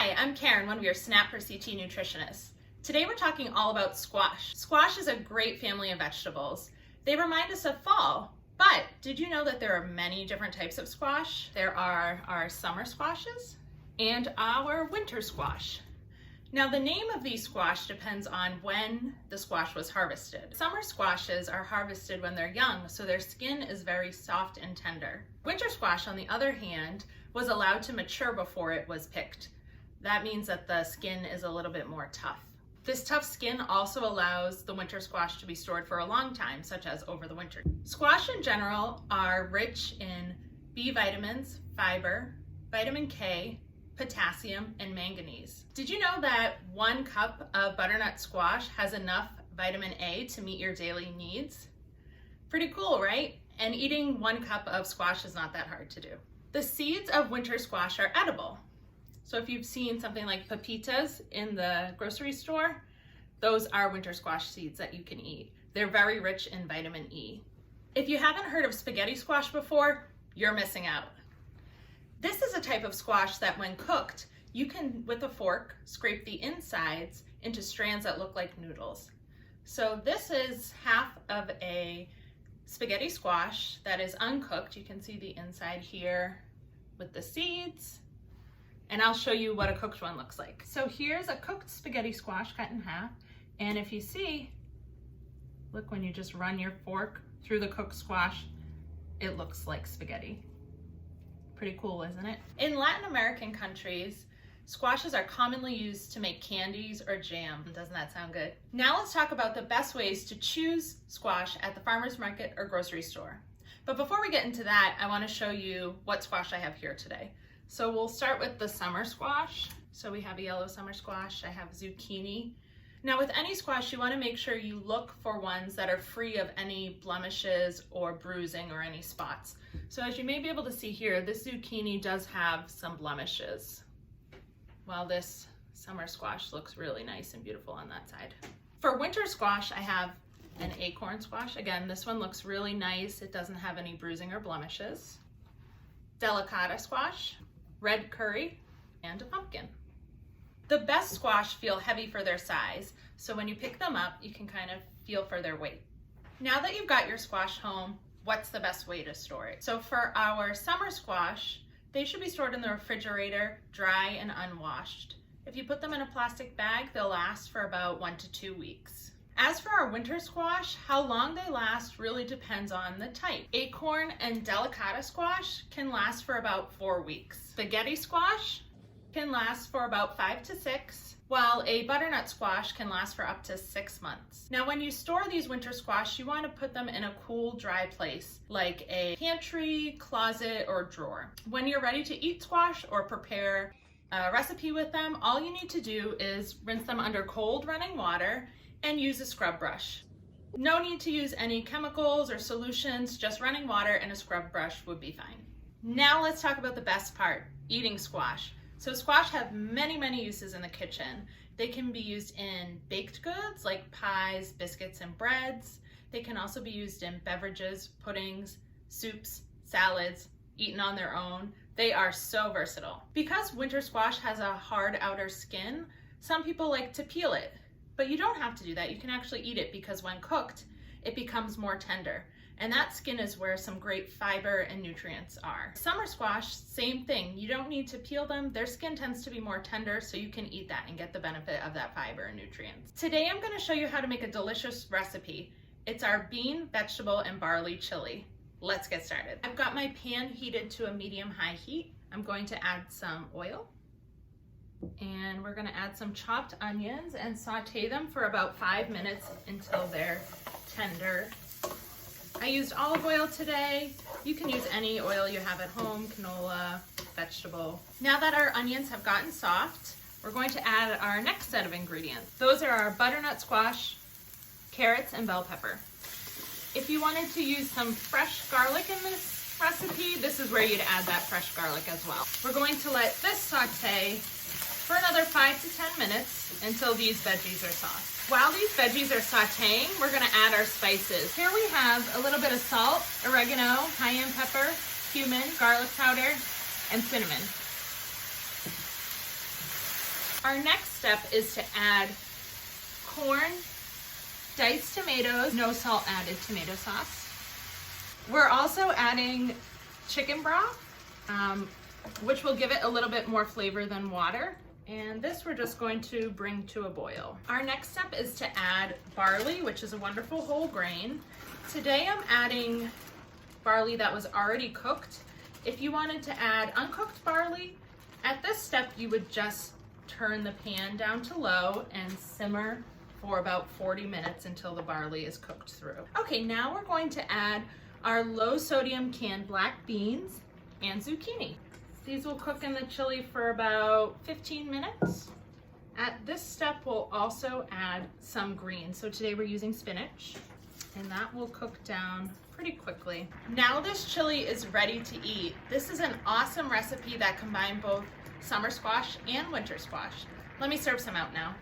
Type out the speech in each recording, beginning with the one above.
Hi, I'm Karen, one of your SNAP4CT nutritionists. Today we're talking all about squash. Squash is a great family of vegetables. They remind us of fall, but did you know that there are many different types of squash? There are our summer squashes and our winter squash. Now the name of these squash depends on when the squash was harvested. Summer squashes are harvested when they're young, so their skin is very soft and tender. Winter squash, on the other hand, was allowed to mature before it was picked. That means that the skin is a little bit more tough. This tough skin also allows the winter squash to be stored for a long time, such as over the winter. Squash in general are rich in B vitamins, fiber, vitamin K, potassium, and manganese. Did you know that 1 cup of butternut squash has enough vitamin A to meet your daily needs? Pretty cool, right? And eating 1 cup of squash is not that hard to do. The seeds of winter squash are edible. So if you've seen something like pepitas in the grocery store, those are winter squash seeds that you can eat. They're very rich in vitamin E. If you haven't heard of spaghetti squash before, you're missing out. This is a type of squash that when cooked, you can, with a fork, scrape the insides into strands that look like noodles. So this is half of a spaghetti squash that is uncooked. You can see the inside here with the seeds, and I'll show you what a cooked one looks like. So here's a cooked spaghetti squash cut in half, and if you see, look, when you just run your fork through the cooked squash, it looks like spaghetti. Pretty cool, isn't it? In Latin American countries, squashes are commonly used to make candies or jam. Doesn't that sound good? Now let's talk about the best ways to choose squash at the farmer's market or grocery store. But before we get into that, I want to show you what squash I have here today. So we'll start with the summer squash. So we have a yellow summer squash. I have zucchini. Now with any squash, you want to make sure you look for ones that are free of any blemishes or bruising or any spots. So as you may be able to see here, this zucchini does have some blemishes, while this summer squash looks really nice and beautiful on that side. For winter squash, I have an acorn squash. Again, this one looks really nice. It doesn't have any bruising or blemishes. Delicata squash, red curry, and a pumpkin. The best squash feel heavy for their size, so when you pick them up, you can kind of feel for their weight. Now that you've got your squash home, what's the best way to store it? So for our summer squash, they should be stored in the refrigerator, dry and unwashed. If you put them in a plastic bag, they'll last for about 1 to 2 weeks. As for our winter squash, how long they last really depends on the type. Acorn and delicata squash can last for about 4 weeks. Spaghetti squash can last for about 5 to 6, while a butternut squash can last for up to 6 months. Now when you store these winter squash, you want to put them in a cool, dry place, like a pantry, closet, or drawer. When you're ready to eat squash or prepare a recipe with them, all you need to do is rinse them under cold running water and use a scrub brush. No need to use any chemicals or solutions, just running water and a scrub brush would be fine. Now let's talk about the best part, eating squash. So squash have many uses in the kitchen. They can be used in baked goods like pies, biscuits, and breads. They can also be used in beverages, puddings, soups, salads, eaten on their own. They are so versatile. Because winter squash has a hard outer skin, some people like to peel it, but you don't have to do that. You can actually eat it because when cooked, it becomes more tender. And that skin is where some great fiber and nutrients are. Summer squash, same thing. You don't need to peel them. Their skin tends to be more tender, so you can eat that and get the benefit of that fiber and nutrients. Today I'm going to show you how to make a delicious recipe. It's our bean, vegetable, and barley chili. Let's get started. I've got my pan heated to a medium-high heat. I'm going to add some oil, and we're going to add some chopped onions and saute them for about 5 minutes until they're tender. I used olive oil today. You can use any oil you have at home, canola, vegetable. Now that our onions have gotten soft, we're going to add our next set of ingredients. Those are our butternut squash, carrots, and bell pepper. If you wanted to use some fresh garlic in this recipe, this is where you'd add that fresh garlic as well. We're going to let this saute for another 5 to 10 minutes until these veggies are soft. While these veggies are sauteing, we're gonna add our spices. Here we have a little bit of salt, oregano, cayenne pepper, cumin, garlic powder, and cinnamon. Our next step is to add corn, diced tomatoes, no salt added tomato sauce. We're also adding chicken broth, which will give it a little bit more flavor than water. And this we're just going to bring to a boil. Our next step is to add barley, which is a wonderful whole grain. Today I'm adding barley that was already cooked. If you wanted to add uncooked barley, at this step you would just turn the pan down to low and simmer for about 40 minutes until the barley is cooked through. Okay, now we're going to add our low sodium canned black beans and zucchini. These will cook in the chili for about 15 minutes. At this step, we'll also add some greens. So today we're using spinach, and that will cook down pretty quickly. Now this chili is ready to eat. This is an awesome recipe that combines both summer squash and winter squash. Let me serve some out now.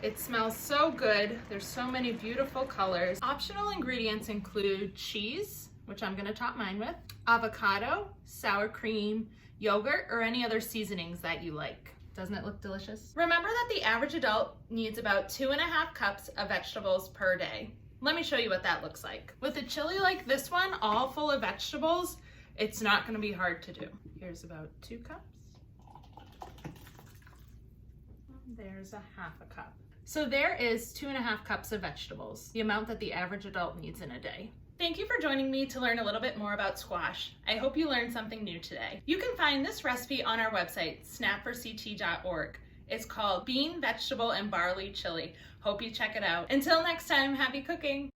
It smells so good. There's so many beautiful colors. Optional ingredients include cheese, which I'm gonna top mine with, avocado, sour cream, yogurt, or any other seasonings that you like. Doesn't it look delicious? Remember that the average adult needs about 2.5 cups of vegetables per day. Let me show you what that looks like. With a chili like this one, all full of vegetables, it's not gonna be hard to do. Here's about 2 cups. There's a 1/2 cup. So there is 2.5 cups of vegetables, the amount that the average adult needs in a day. Thank you for joining me to learn a little bit more about squash. I hope you learned something new today. You can find this recipe on our website, SNAP4CT.org. It's called Bean, Vegetable, and Barley Chili. Hope you check it out. Until next time, happy cooking!